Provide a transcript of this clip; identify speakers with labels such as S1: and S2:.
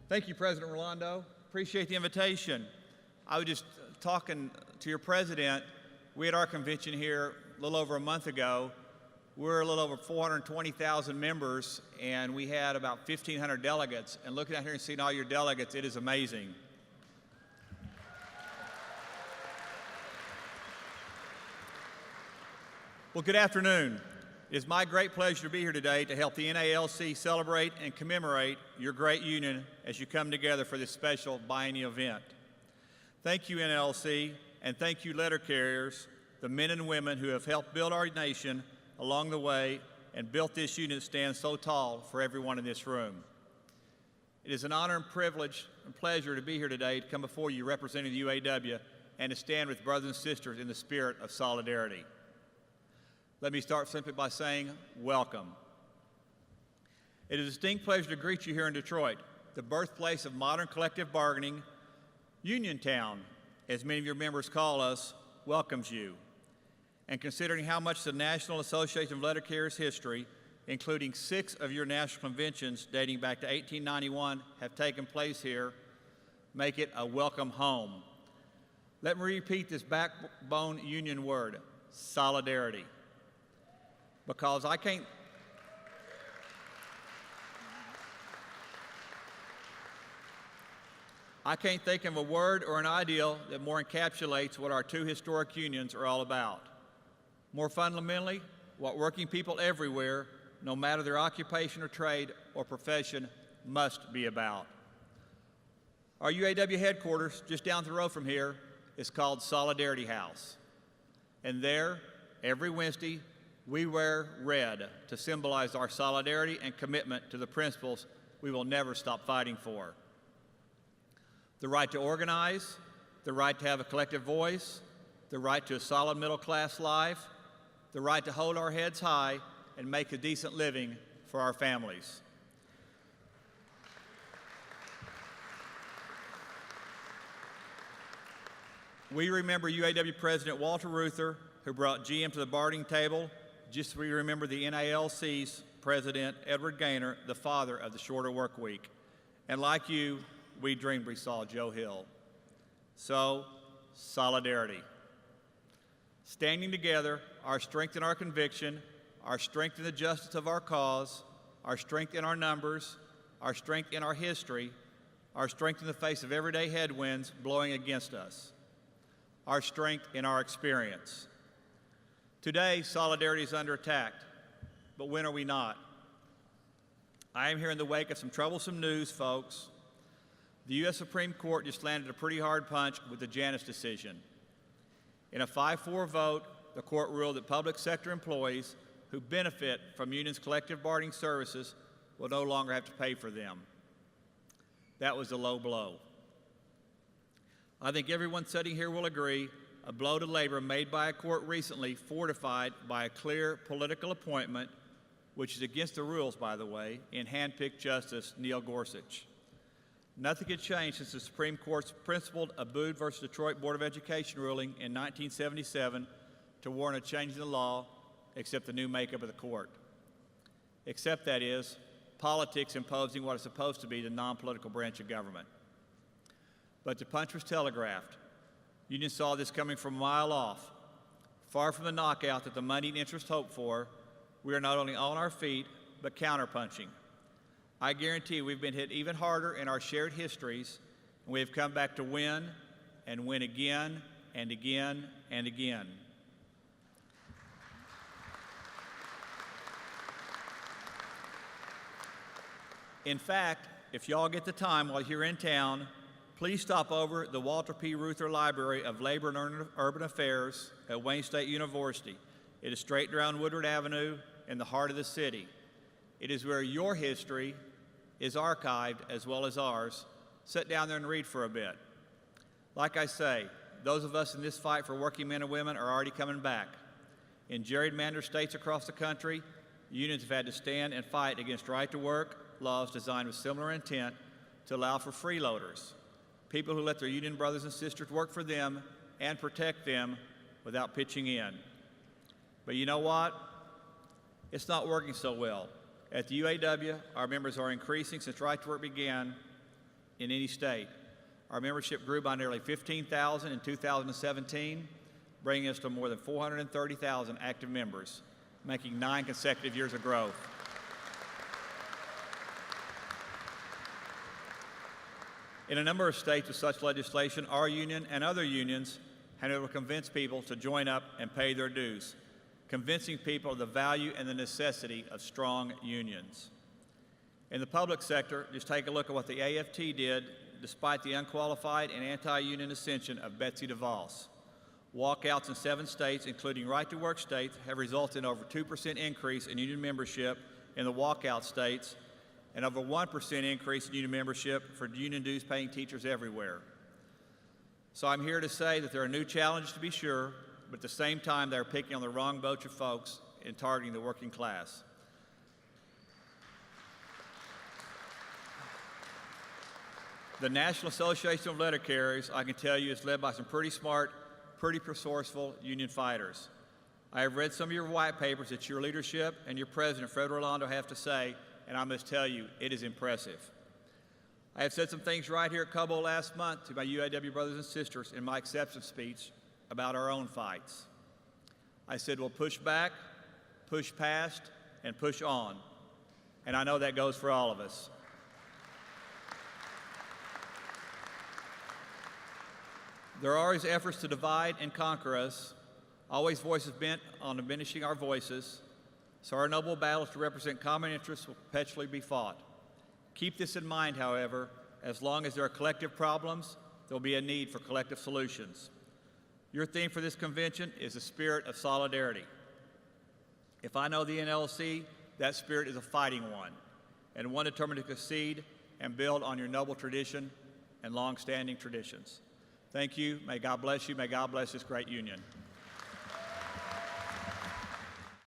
S1: Thank you, President Rolando. Appreciate the invitation. I was just talking to your president. We had our convention here a little over a month ago. We're a little over 420,000 members, and we had about 1,500 delegates. And looking out here and seeing all your delegates, it is amazing. Well, good afternoon. It is my great pleasure to be here today to help the NALC celebrate and commemorate your great union as you come together for this special biennial event. Thank you, NALC, and thank you, letter carriers, the men and women who have helped build our nation along the way and built this union that stands so tall for everyone in this room. It is an honor and privilege and pleasure to be here today to come before you representing the UAW and to stand with brothers and sisters in the spirit of solidarity. Let me start simply by saying, welcome. It is a distinct pleasure to greet you here in Detroit, the birthplace of modern collective bargaining. Uniontown, as many of your members call us, welcomes you. And considering how much the National Association of Letter Carriers history, including 6 of your national conventions dating back to 1891, have taken place here, make it a welcome home. Let me repeat this backbone union word, solidarity. Because I can't think of a word or an ideal that more encapsulates what our 2 historic unions are all about. More fundamentally, what working people everywhere, no matter their occupation or trade or profession, must be about. Our UAW headquarters, just down the road from here, is called Solidarity House. And there, every Wednesday, we wear red to symbolize our solidarity and commitment to the principles we will never stop fighting for. The right to organize, the right to have a collective voice, the right to a solid middle-class life, the right to hold our heads high and make a decent living for our families. We remember UAW President Walter Reuther, who brought GM to the bargaining table, just as we remember the NALC's President Edward Gaynor, the father of the shorter work week. And like you, we dreamed we saw Joe Hill. So, solidarity. Standing together, our strength in our conviction, our strength in the justice of our cause, our strength in our numbers, our strength in our history, our strength in the face of everyday headwinds blowing against us, our strength in our experience. Today, solidarity is under attack, but when are we not? I am here in the wake of some troublesome news, folks. The U.S. Supreme Court just landed a pretty hard punch with the Janus decision. In a 5-4 vote, the court ruled that public sector employees who benefit from unions' collective bargaining services will no longer have to pay for them. That was a low blow. I think everyone sitting here will agree a blow to labor made by a court recently fortified by a clear political appointment, which is against the rules, by the way, in hand-picked Justice Neil Gorsuch. Nothing had changed since the Supreme Court's principled Abood versus Detroit Board of Education ruling in 1977 to warrant a change in the law, except the new makeup of the court. Except, that is, politics imposing what is supposed to be the non-political branch of government. But the punch was telegraphed. Unions saw this coming from a mile off. Far from the knockout that the moneyed interest hoped for, we are not only on our feet, but counterpunching. I guarantee we've been hit even harder in our shared histories, and we have come back to win and win again and again and again. In fact, if y'all get the time while you're in town, please stop over at the Walter P. Reuther Library of Labor and Urban Affairs at Wayne State University. It is straight down Woodward Avenue in the heart of the city. It is where your history is archived as well as ours. Sit down there and read for a bit. Like I say, those of us in this fight for working men and women are already coming back. In gerrymandered states across the country, unions have had to stand and fight against right-to-work laws designed with similar intent to allow for freeloaders, people who let their union brothers and sisters work for them and protect them without pitching in. But you know what? It's not working so well. At the UAW, our members are increasing since right to work began, in any state. Our membership grew by nearly 15,000 in 2017, bringing us to more than 430,000 active members, making 9 consecutive years of growth. In a number of states with such legislation, our union and other unions have been able to convince people to join up and pay their dues, convincing people of the value and the necessity of strong unions. In the public sector, just take a look at what the AFT did despite the unqualified and anti-union ascension of Betsy DeVos. Walkouts in 7 states, including right-to-work states, have resulted in over 2% increase in union membership in the walkout states and over 1% increase in union membership for union dues-paying teachers everywhere. So I'm here to say that there are new challenges to be sure, but at the same time they're picking on the wrong bunch of folks and targeting the working class. The National Association of Letter Carriers, I can tell you, is led by some pretty smart, pretty resourceful union fighters. I have read some of your white papers that your leadership and your president, Fred Rolando, have to say, and I must tell you, it is impressive. I have said some things right here at Cabo last month to my UAW brothers and sisters in my acceptance speech about our own fights. I said, we'll push back, push past, and push on. And I know that goes for all of us. There are always efforts to divide and conquer us, always voices bent on diminishing our voices, so our noble battles to represent common interests will perpetually be fought. Keep this in mind, however, as long as there are collective problems, there will be a need for collective solutions. Your theme for this convention is the spirit of solidarity. If I know the NLC, that spirit is a fighting one, and one determined to succeed and build on your noble tradition and long-standing traditions. Thank you. May God bless you. May God bless this great union.